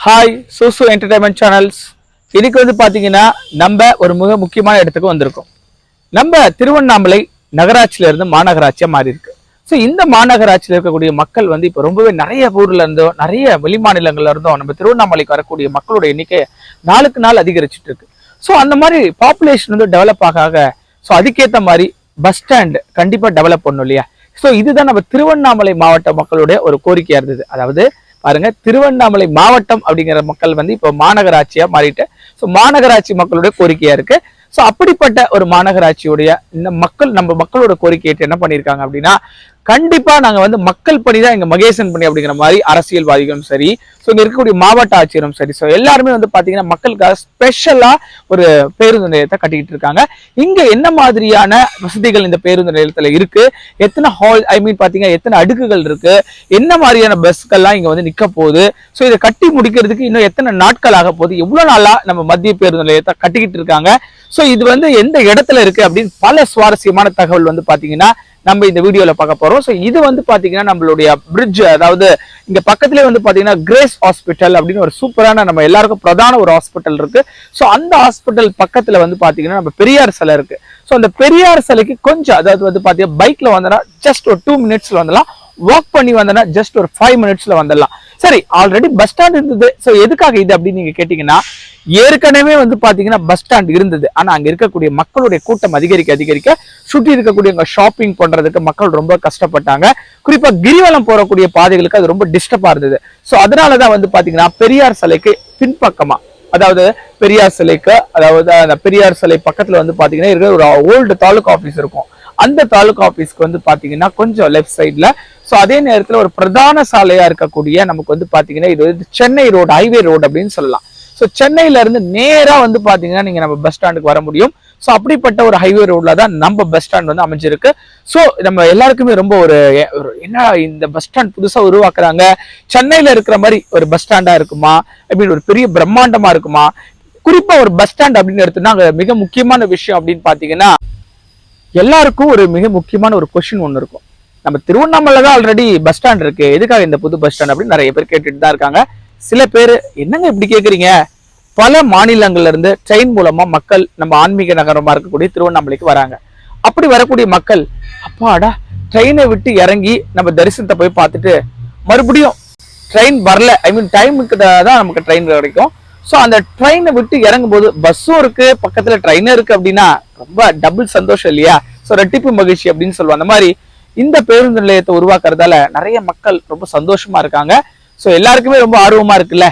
Hi சூசு entertainment channels. இன்னைக்கு வந்து பாத்தீங்கன்னா நம்ம ஒரு மிக முக்கியமான இடத்துக்கு வந்திருக்கோம். நம்ம திருவண்ணாமலை நகராட்சியில இருந்து மாநகராட்சியா மாறி இருக்கு. ஸோ இந்த மாநகராட்சியில் இருக்கக்கூடிய மக்கள் வந்து இப்போ ரொம்பவே நிறைய ஊர்ல இருந்தோ நிறைய வெளி மாநிலங்கள்ல இருந்தோம் நம்ம திருவண்ணாமலைக்கு வரக்கூடிய மக்களோட எண்ணிக்கை நாளுக்கு நாள் அதிகரிச்சுட்டு இருக்கு. ஸோ அந்த மாதிரி பாப்புலேஷன் வந்து டெவலப் ஆக ஸோ அதுக்கேற்ற மாதிரி பஸ் ஸ்டாண்ட் கண்டிப்பா டெவலப் பண்ணும் இல்லையா. ஸோ இதுதான் நம்ம திருவண்ணாமலை மாவட்ட மக்களுடைய ஒரு கோரிக்கையா இருந்தது. அதாவது பாருங்க, திருவண்ணாமலை மாவட்டம் அப்படிங்கிற மக்கள் வந்து இப்போ மாநகராட்சியா மாறிட்டு ஸோ மாநகராட்சி மக்களுடைய கோரிக்கையா இருக்கு. ஸோ அப்படிப்பட்ட ஒரு மாநகராட்சியுடைய இந்த நம்ம மக்களோட கோரிக்கையை என்ன பண்ணியிருக்காங்க அப்படின்னா, கண்டிப்பா நாங்க வந்து மக்கள் பணி தான் எங்க மகேசன் பணி அப்படிங்கிற மாதிரி அரசியல்வாதிகளும் சரி, ஸோ இங்க இருக்கக்கூடிய மாவட்ட ஆட்சியரும் சரி, ஸோ எல்லாருமே வந்து பாத்தீங்கன்னா மக்களுக்காக ஸ்பெஷலா ஒரு பேருந்து நிலையத்தை கட்டிக்கிட்டு இருக்காங்க. இங்க என்ன மாதிரியான வசதிகள் இந்த பேருந்து நிலையத்துல இருக்கு, எத்தனை ஹால் பாத்தீங்கன்னா எத்தனை அடுக்குகள் இருக்கு, என்ன மாதிரியான பஸ்கள்லாம் இங்க வந்து நிக்க போகுது, ஸோ இதை கட்டி முடிக்கிறதுக்கு இன்னும் எத்தனை நாட்கள் ஆக போகுது, எவ்வளவு நாளா நம்ம மத்திய பேருந்து நிலையத்தை கட்டிக்கிட்டு இருக்காங்க, ஸோ இது வந்து எந்த இடத்துல இருக்கு அப்படின்னு பல சுவாரஸ்யமான தகவல் வந்து பாத்தீங்கன்னா நம்ம இந்த வீடியோல பார்க்க போறோம். ஸோ இது வந்து பாத்தீங்கன்னா நம்மளுடைய பிரிட்ஜ், அதாவது இங்க பக்கத்திலே வந்து பாத்தீங்கன்னா கிரேஸ் ஹாஸ்பிட்டல் அப்படின்னு ஒரு சூப்பரான நம்ம எல்லாருக்கும் பிரதான ஒரு ஹாஸ்பிட்டல் இருக்கு. ஸோ அந்த ஹாஸ்பிட்டல் பக்கத்துல வந்து பாத்தீங்கன்னா நம்ம பெரியார் சிலை இருக்கு. ஸோ அந்த பெரியார் சிலைக்கு கொஞ்சம், அதாவது வந்து பாத்தீங்கன்னா பைக்ல வந்தனா ஜஸ்ட் ஒரு 2 மினிட்ஸ்ல வந்துடலாம், வாக் பண்ணி வந்தனா ஜஸ்ட் ஒரு 5 மினிட்ஸ்ல வந்துடலாம். சரி, ஆல்ரெடி பஸ் ஸ்டாண்ட் இருந்தது. ஸோ எதுக்காக இது அப்படின்னு நீங்க கேட்டீங்கன்னா, ஏற்கனவே வந்து பாத்தீங்கன்னா பஸ் ஸ்டாண்ட் இருந்தது. ஆனா அங்க இருக்கக்கூடிய மக்களுடைய கூட்டம் அதிகரிக்க சுற்றி இருக்கக்கூடிய ஷாப்பிங் பண்றதுக்கு மக்கள் ரொம்ப கஷ்டப்பட்டாங்க. குறிப்பா கிரிவலம் போறக்கூடிய பாதைகளுக்கு அது ரொம்ப டிஸ்டர்பா இருந்தது. ஸோ அதனாலதான் வந்து பாத்தீங்கன்னா பெரியார் சிலைக்கு பின்பக்கமா, அதாவது பெரியார் சிலைக்கு, அதாவது அந்த பெரியார் சிலை பக்கத்துல வந்து பாத்தீங்கன்னா இருக்கிற ஒரு ஓல்டு தாலுகா ஆபீஸ் இருக்கும். அந்த தாலுகா ஆபீஸ்க்கு வந்து பாத்தீங்கன்னா கொஞ்சம் லெஃப்ட் சைட்ல, ஸோ அதே நேரத்துல ஒரு பிரதான சாலையா இருக்கக்கூடிய நமக்கு வந்து பாத்தீங்கன்னா இது வந்து சென்னை ரோடு, ஹைவே ரோடு அப்படின்னு சொல்லலாம். ஸோ சென்னையில இருந்து நேரா வந்து பாத்தீங்கன்னா நீங்க நம்ம பஸ் ஸ்டாண்டுக்கு வர முடியும். ஸோ அப்படிப்பட்ட ஒரு ஹைவே ரோட்ல தான் நம்ம பஸ் ஸ்டாண்ட் வந்து அமைஞ்சிருக்கு. ஸோ நம்ம எல்லாருக்குமே ரொம்ப ஒரு என்ன இந்த பஸ் ஸ்டாண்ட் புதுசா உருவாக்குறாங்க, சென்னையில இருக்கிற மாதிரி ஒரு பஸ் ஸ்டாண்டா இருக்குமா அப்படின்னு ஒரு பெரிய பிரம்மாண்டமா இருக்குமா. குறிப்பா ஒரு பஸ் ஸ்டாண்ட் அப்படின்னு எடுத்தோம்னா மிக முக்கியமான விஷயம் அப்படின்னு பாத்தீங்கன்னா, எல்லாருக்கும் ஒரு மிக முக்கியமான ஒரு கொஸ்டின் ஒன்று இருக்கும். நம்ம திருவண்ணாமலை தான் ஆல்ரெடி பஸ் ஸ்டாண்ட் இருக்கு, எதுக்காக இந்த புது பஸ் ஸ்டாண்ட் அப்படின்னு நிறைய பேர் கேட்டுட்டு தான் இருக்காங்க. சில பேர் என்னங்க இப்படி கேக்குறீங்க, பல மாநிலங்கள்ல இருந்து ட்ரெயின் மூலமா மக்கள் நம்ம ஆன்மீக நகரமா இருக்கக்கூடிய திருவண்ணாமலைக்கு வராங்க. அப்படி வரக்கூடிய மக்கள், அப்பாடா ட்ரெயினை விட்டு இறங்கி நம்ம தரிசனத்தை போய் பார்த்துட்டு மறுபடியும் ட்ரெயின் வரல, டைமுக்கு தான் நமக்கு ட்ரெயின் கிடைக்கும். ஸோ அந்த ட்ரெயினை விட்டு இறங்கும் போது பஸ்ஸும் இருக்கு, பக்கத்துல ட்ரெயினும் இருக்கு அப்படின்னா ரொம்ப டபுள் சந்தோஷம் இல்லையா. ஸோ ரெட்டிப்பு மகிழ்ச்சி அப்படின்னு சொல்லுவோம். அந்த மாதிரி இந்த பேருந்து நிலையத்தை உருவாக்குறதால நிறைய மக்கள் ரொம்ப சந்தோஷமா இருக்காங்க. ஸோ எல்லாருக்குமே ரொம்ப ஆர்வமா இருக்குல்ல,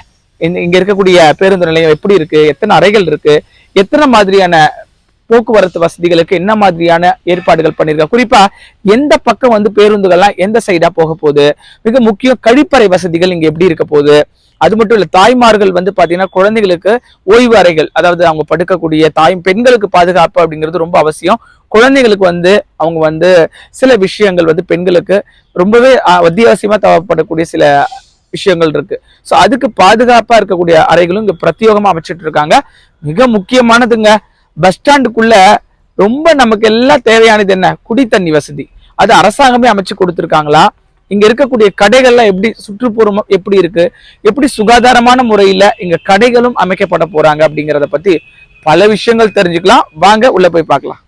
இங்க இருக்கக்கூடிய பேருந்து நிலையம் எப்படி இருக்கு, எத்தனை அறைகள் இருக்கு, எத்தனை மாதிரியான போக்குவரத்து வசதிகளுக்கு என்ன மாதிரியான ஏற்பாடுகள் பண்ணிருக்காங்க, குறிப்பா எந்த பக்கம் வந்து பேருந்துகள்லாம் எந்த சைடா போக போகுது, மிக முக்கியம் கழிப்பறை வசதிகள் இங்க எப்படி இருக்க போகுது. அது மட்டும் இல்ல, தாய்மார்கள் வந்து பாத்தீங்கன்னா குழந்தைகளுக்கு ஓய்வு அறைகள், அதாவது அவங்க படுக்கக்கூடிய பெண்களுக்கு பாதுகாப்பு அப்படிங்கிறது ரொம்ப அவசியம். குழந்தைகளுக்கு வந்து அவங்க வந்து சில விஷயங்கள் வந்து பெண்களுக்கு ரொம்பவே அத்தியாவசியமா தேவைப்படக்கூடிய சில விஷயங்கள் இருக்கு. ஸோ அதுக்கு பாதுகாப்பா இருக்கக்கூடிய அறைகளும் இங்க பிரத்யேகமா அமைச்சிட்டு இருக்காங்க. மிக முக்கியமானதுங்க, பஸ் ஸ்டாண்டுக்குள்ள ரொம்ப நமக்கு எல்லாம் தேவையானது என்ன, குடி தண்ணி வசதி. அது அரசாங்கமே அமைச்சு கொடுத்துருக்காங்களா, இங்க இருக்கக்கூடிய கடைகள்லாம் எப்படி, சுற்றுப்புறம் எப்படி இருக்கு, எப்படி சுகாதாரமான முறையில இங்க கடைகளும் அமைக்கப்பட போறாங்க அப்படிங்கிறத பத்தி பல விஷயங்கள் தெரிஞ்சுக்கலாம். வாங்க உள்ள போய் பார்க்கலாம்.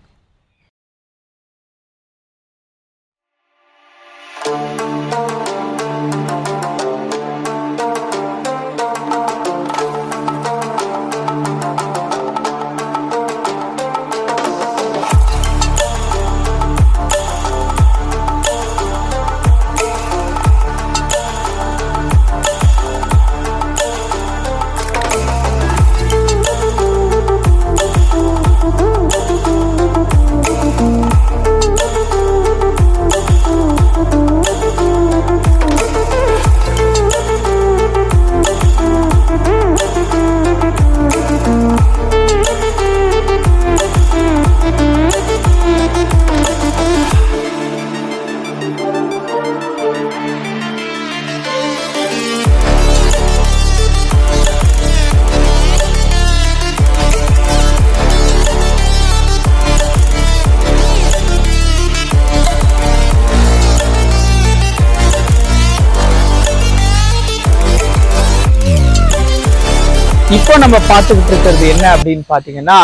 இப்போ நம்ம பார்த்துக்கிட்டு இருக்கிறது என்ன அப்படின்னு பாத்தீங்கன்னா,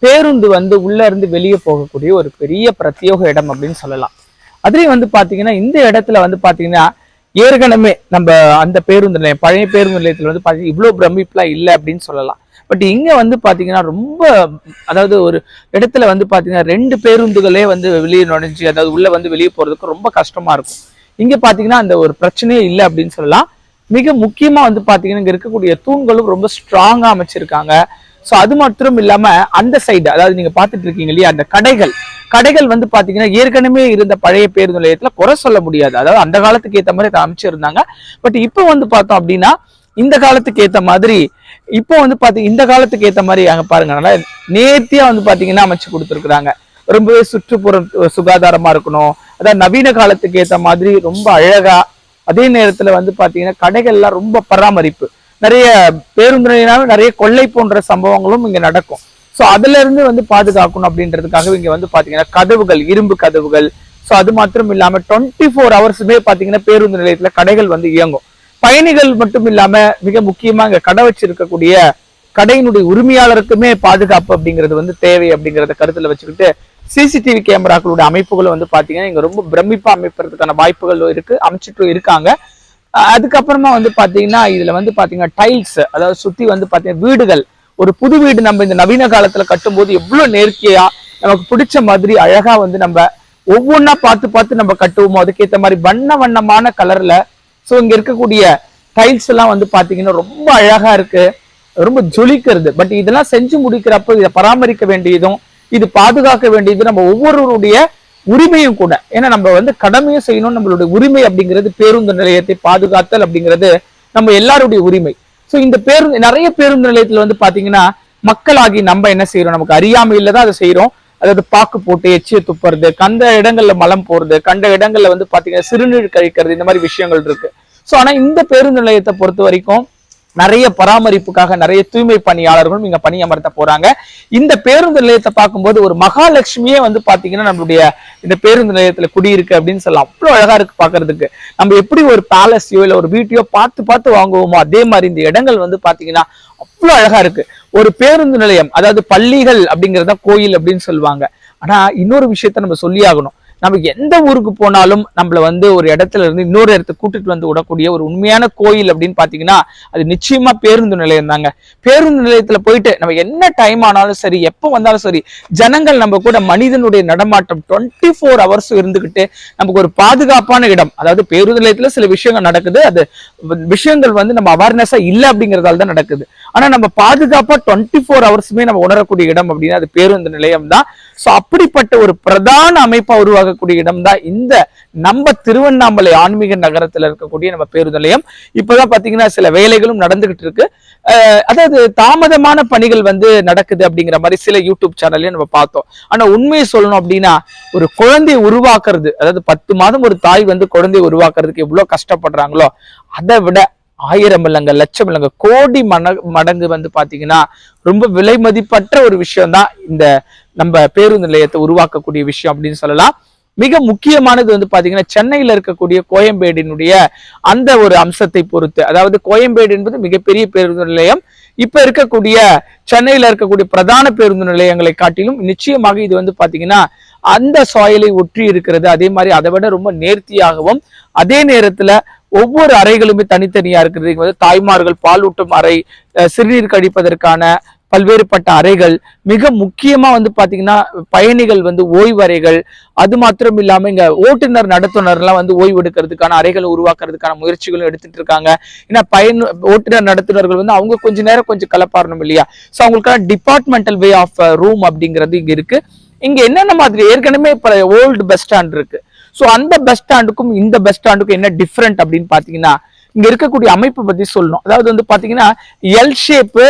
பேருந்து வந்து உள்ள இருந்து வெளியே போகக்கூடிய ஒரு பெரிய பிரத்யேக இடம் அப்படின்னு சொல்லலாம். அதுலயும் வந்து பாத்தீங்கன்னா, இந்த இடத்துல வந்து பாத்தீங்கன்னா ஏற்கனவே நம்ம அந்த பேருந்து நிலையம், பழைய பேருந்து நிலையத்துல வந்து பாத்தீங்கன்னா இவ்வளவு பிரமிப்புலாம் இல்லை அப்படின்னு சொல்லலாம். பட் இங்க வந்து பாத்தீங்கன்னா ரொம்ப, அதாவது ஒரு இடத்துல வந்து பாத்தீங்கன்னா 2 பேருந்துகளே வந்து வெளியே நுழைஞ்சு, அதாவது உள்ள வந்து வெளியே போறதுக்கு ரொம்ப கஷ்டமா இருக்கும். இங்க பாத்தீங்கன்னா அந்த ஒரு பிரச்சனையே இல்லை அப்படின்னு சொல்லலாம். மிக முக்கியமா வந்து பாத்தீங்கன்னா இங்க இருக்கக்கூடிய தூண்களும் ரொம்ப ஸ்ட்ராங்கா அமைச்சிருக்காங்க. ஸோ அது மட்டும் இல்லாம அந்த சைடு, அதாவது நீங்க பாத்துட்டு இருக்கீங்க இல்லையா, அந்த கடைகள் வந்து பாத்தீங்கன்னா ஏற்கனவே இருந்த பழைய பேருந்து நிலையத்துல குறை சொல்ல முடியாது. அதாவது அந்த காலத்துக்கு ஏற்ற மாதிரி அமைச்சிருந்தாங்க. பட் இப்போ வந்து பார்த்தோம் அப்படின்னா இந்த காலத்துக்கு ஏற்ற மாதிரி, இப்போ வந்து பாத்தீங்க இந்த காலத்துக்கு ஏற்ற மாதிரி அங்க பாருங்க, நல்லா நேர்த்தியா வந்து பாத்தீங்கன்னா அமைச்சு கொடுத்துருக்குறாங்க. ரொம்பவே சுற்றுப்புறம் சுகாதாரமா இருக்கணும், அதாவது நவீன காலத்துக்கு ஏற்ற மாதிரி ரொம்ப அழகா. அதே நேரத்துல வந்து பாத்தீங்கன்னா கடைகள்லாம் ரொம்ப பராமரிப்பு, நிறைய பேருந்துனால நிறைய கொள்ளை போன்ற சம்பவங்களும் இங்க நடக்கும். ஸோ அதுல இருந்து வந்து பாதுகாக்கணும் அப்படின்றதுக்காக இங்க வந்து பாத்தீங்கன்னா கதவுகள், இரும்பு கதவுகள். ஸோ அது மாத்திரம் இல்லாம 24 ஹவர்ஸுமே பாத்தீங்கன்னா பேருந்து நிலையத்துல கடைகள் வந்து இயங்கும். பயணிகள் மட்டும் இல்லாம மிக முக்கியமா இங்க கடை வச்சிருக்கக்கூடிய கடையினுடைய உரிமையாளருக்குமே பாதுகாப்பு அப்படிங்கிறது வந்து தேவை அப்படிங்கிறத கருத்துல வச்சுக்கிட்டு சிசிடிவி கேமராக்களுடைய அமைப்புகளும் வந்து பாத்தீங்கன்னா இங்க ரொம்ப பிரமிப்பா அமைப்பதற்கான வாய்ப்புகள் இருக்கு, அமைச்சிட்டு இருக்காங்க. அதுக்கப்புறமா வந்து பாத்தீங்கன்னா இதுல வந்து பாத்தீங்கன்னா டைல்ஸ், அதாவது சுத்தி வந்து பாத்தீங்கன்னா வீடுகள், ஒரு புது வீடு நம்ம இந்த நவீன காலத்துல கட்டும் போது எவ்வளவு நேர்த்தியா நமக்கு பிடிச்ச மாதிரி அழகா வந்து நம்ம ஒவ்வொன்னா பார்த்து நம்ம கட்டுவோமோ அதுக்கேற்ற மாதிரி வண்ணமான கலர்ல. ஸோ இங்க இருக்கக்கூடிய டைல்ஸ் எல்லாம் வந்து பாத்தீங்கன்னா ரொம்ப அழகா இருக்கு, ரொம்ப ஜொலிக்கிறது. பட் இதெல்லாம் செஞ்சு முடிக்கிறப்ப இதை பராமரிக்க வேண்டியதும் இது பாதுகாக்க வேண்டியது நம்ம ஒவ்வொருவருடைய உரிமையும் கூட. ஏன்னா நம்ம வந்து கடமையும் செய்யணும், நம்மளுடைய உரிமை அப்படிங்கிறது பேருந்து நிலையத்தை பாதுகாத்தல் அப்படிங்கிறது நம்ம எல்லாருடைய உரிமை. ஸோ இந்த நிறைய பேருந்து நிலையத்துல வந்து பாத்தீங்கன்னா மக்களாகி நம்ம என்ன செய்யறோம், நமக்கு அறியாமையில தான் அதை செய்யறோம். அதாவது பாக்கு போட்டு எச்சிய துப்புறது, கண்ட இடங்கள்ல மலம் போறது, கண்ட இடங்கள்ல வந்து பாத்தீங்கன்னா சிறுநீர் கழிக்கிறது, இந்த மாதிரி விஷயங்கள் இருக்கு. ஸோ ஆனா இந்த பேருந்து நிலையத்தை பொறுத்த வரைக்கும் நிறைய பராமரிப்புக்காக நிறைய தூய்மை பணியாளர்களும் இங்க பணியமர்த்த போறாங்க. இந்த பேருந்து நிலையத்தை பார்க்கும்போது ஒரு மகாலட்சுமியே வந்து பாத்தீங்கன்னா நம்மளுடைய இந்த பேருந்து நிலையத்துல குடியிருக்கு அப்படின்னு சொல்லலாம். அவ்வளவு அழகா இருக்கு பாக்குறதுக்கு. நம்ம எப்படி ஒரு பேலஸையோ இல்ல ஒரு வீட்டையோ பார்த்து வாங்குவோமோ அதே மாதிரி இந்த இடங்கள் வந்து பாத்தீங்கன்னா அவ்வளவு அழகா இருக்கு. ஒரு பேருந்து நிலையம், அதாவது பள்ளிகள் அப்படிங்கறத கோயில் அப்படின்னு சொல்லுவாங்க. ஆனா இன்னொரு விஷயத்த நம்ம சொல்லி ஆகணும். நம்ம எந்த ஊருக்கு போனாலும் நம்மள வந்து ஒரு இடத்துல இருந்து இன்னொரு இடத்துக்கு கூட்டிட்டு வந்து விடக்கூடிய ஒரு உண்மையான கோயில் அப்படின்னு பாத்தீங்கன்னா அது நிச்சயமா பேருந்து நிலையம் தாங்க. பேருந்து நிலையத்துல போயிட்டு நம்ம என்ன டைம் ஆனாலும் சரி, எப்போ வந்தாலும் சரி, ஜனங்கள் நம்ம கூட மனிதனுடைய நடமாட்டம் 24 ஹவர்ஸ் இருந்துகிட்டு நமக்கு ஒரு பாதுகாப்பான இடம். அதாவது பேருந்து நிலையத்துல சில விஷயங்கள் நடக்குது, அது விஷயங்கள் வந்து நம்ம அவேர்னஸா இல்லை அப்படிங்கறதால தான் நடக்குது. ஆனா நம்ம பாதுகாப்பா 24 ஹவர்ஸுமே நம்ம உணரக்கூடிய இடம் அப்படின்னா அது பேருந்து நிலையம் தான். சோ அப்படிப்பட்ட ஒரு பிரதான அமைப்பா உருவாகக்கூடிய இடம் தான் இந்த நம்ம திருவண்ணாமலை ஆன்மீக நகரத்துல இருக்கக்கூடிய நம்ம பேருந்து நிலையம். இப்பதான் பாத்தீங்கன்னா சில வேலைகளும் நடந்துகிட்டு இருக்கு. அதாவது தாமதமான பணிகள் வந்து நடக்குது அப்படிங்கிற மாதிரி சில யூடியூப் சேனல்லையும் நம்ம பார்த்தோம். ஆனா உண்மையை சொல்லணும் அப்படின்னா ஒரு குழந்தையை உருவாக்குறது, அதாவது 10 மாதம் ஒரு தாய் வந்து குழந்தையை உருவாக்குறதுக்கு எவ்வளவு கஷ்டப்படுறாங்களோ அதை விட 1000 இல்லைங்க, லட்சம் இல்லைங்க, கோடி மடங்கு வந்து பாத்தீங்கன்னா ரொம்ப விலை மதிப்பற்ற ஒரு விஷயம் தான் இந்த நம்ம பேருந்து நிலையத்தை உருவாக்கக்கூடிய விஷயம் அப்படின்னு சொல்லலாம். மிக முக்கியமானது வந்து பாத்தீங்கன்னா சென்னையில இருக்கக்கூடிய கோயம்பேடினுடைய அந்த ஒரு அம்சத்தை பொறுத்து, அதாவது கோயம்பேடு என்பது மிகப்பெரிய பேருந்து நிலையம். இப்ப இருக்கக்கூடிய சென்னையில இருக்கக்கூடிய பிரதான பேருந்து நிலையங்களை காட்டிலும் நிச்சயமாக இது வந்து பாத்தீங்கன்னா அந்த சாயலை ஒற்றி இருக்கிறது. அதே மாதிரி அதை விட ரொம்ப நேர்த்தியாகவும், அதே நேரத்துல ஒவ்வொரு அறைகளுமே தனித்தனியா இருக்கிறது. இங்க வந்து தாய்மார்கள் பாலூட்டும் அறை, சிறுநீர் கழிப்பதற்கான பல்வேறுபட்ட அறைகள், மிக முக்கியமா வந்து பாத்தீங்கன்னா பயணிகள் வந்து ஓய்வு அறைகள், அது மாத்திரம் இல்லாம இங்க ஓட்டுநர் நடத்துனர் எல்லாம் வந்து ஓய்வு எடுக்கிறதுக்கான அறைகளை உருவாக்குறதுக்கான முயற்சிகளும் எடுத்துட்டு இருக்காங்க. ஏன்னா ஓட்டுநர் நடத்துனர்கள் வந்து அவங்க கொஞ்ச நேரம் கொஞ்சம் கலப்பாறணும் இல்லையா. சோ அவங்களுக்கான டிபார்ட்மெண்டல் வே ஆஃப் ரூம் அப்படிங்கிறது இங்க இருக்கு. இங்க என்னென்ன மாதிரி ஏற்கனவே இப்ப ஓல்டு பஸ் ஸ்டாண்ட் இருக்கு. சோ அந்த பஸ் ஸ்டாண்டுக்கும் இந்த பஸ் ஸ்டாண்டுக்கும் என்ன டிஃபரெண்ட் அப்படின்னு பாத்தீங்கன்னா இங்க இருக்கக்கூடிய அமைப்பு பத்தி சொல்லணும். அதாவது வந்து பாத்தீங்கன்னா எல் ஷேப்பு,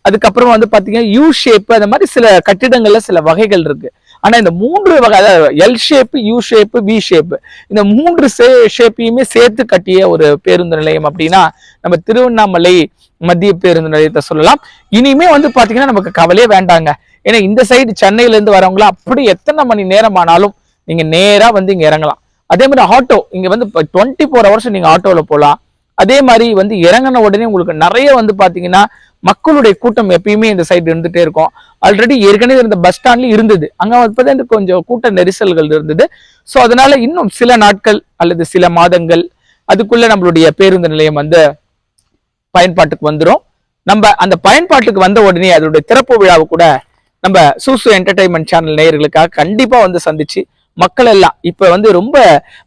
அதுக்கப்புறம் வந்து பாத்தீங்கன்னா யூ ஷேப், அந்த மாதிரி சில கட்டிடங்கள்ல சில வகைகள் இருக்கு. ஆனா இந்த 3 வகை, அதாவது L shape, U shape, we shape, இந்த 3 ஷேப்பையுமே சேர்த்து கட்டிய ஒரு பேருந்து நிலையம் அப்படின்னா நம்ம திருவண்ணாமலை மத்திய பேருந்து நிலையத்தை சொல்லலாம். இனிமே வந்து பாத்தீங்கன்னா நமக்கு கவலையே வேண்டாங்க. ஏன்னா இந்த சைடு சென்னையில இருந்து வரவங்களா அப்படி எத்தனை மணி நேரம் ஆனாலும் நீங்க நேரா வந்து இங்க இறங்கலாம். அதே மாதிரி ஆட்டோ இங்க வந்து 24 ஹவர்ஸ் நீங்க ஆட்டோல போகலாம். அதே மாதிரி வந்து இறங்கின உடனே உங்களுக்கு நிறைய வந்து பாத்தீங்கன்னா மக்களுடைய கூட்டம் எப்பயுமே இந்த சைடு இருந்துட்டே இருக்கும். ஆல்ரெடி ஏற்கனவே இருந்த பஸ் ஸ்டாண்ட்ல இருந்தது, அங்க வந்து கொஞ்சம் கூட்ட நெரிசல்கள் இருந்தது. ஸோ அதனால இன்னும் சில நாட்கள் அல்லது சில மாதங்கள் அதுக்குள்ள நம்மளுடைய பேருந்து நிலையம் வந்து பயன்பாட்டுக்கு வந்துடும். நம்ம அந்த பயன்பாட்டுக்கு வந்த உடனே அதோடைய திறப்பு விழாவை கூட நம்ம சூசு என்டர்டைன்மெண்ட் சேனல் நேயர்களுக்காக கண்டிப்பா வந்து சந்திச்சு மக்கள் எல்லாம் இப்ப வந்து ரொம்ப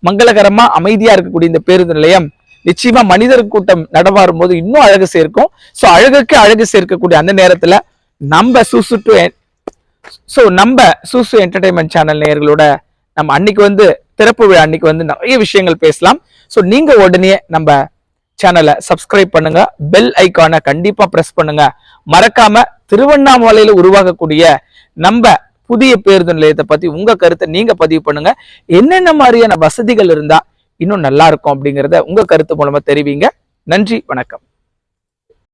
மங்களகரமா அமைதியா இருக்கக்கூடிய இந்த பேருந்து நிலையம் நிச்சயமா மனிதர் கூட்டம் நடமாறும் போது இன்னும் அழகு சேர்க்கும். ஸோ அழகுக்கு அழகு சேர்க்கக்கூடிய அந்த நேரத்துல நம்ம சூசு என்டர்டைன்மெண்ட் சேனல் நேயர்களோட நம்ம அன்னைக்கு வந்து திறப்பு விழா அன்னைக்கு வந்து நிறைய விஷயங்கள் பேசலாம். ஸோ நீங்க உடனே நம்ம சேனலை சப்ஸ்கிரைப் பண்ணுங்க, பெல் ஐக்கானை கண்டிப்பா பிரஸ் பண்ணுங்க. மறக்காம திருவண்ணாமலையில உருவாகக்கூடிய நம்ம புதிய பேருந்து நிலையத்தை பத்தி உங்க கருத்தை நீங்க பதிவு பண்ணுங்க. என்னென்ன மாதிரியான வசதிகள் இருந்தா இன்னும் நல்லா இருக்கும் அப்படிங்கிறத உங்க கருத்து மூலமா தெரிவிங்க. நன்றி, வணக்கம்.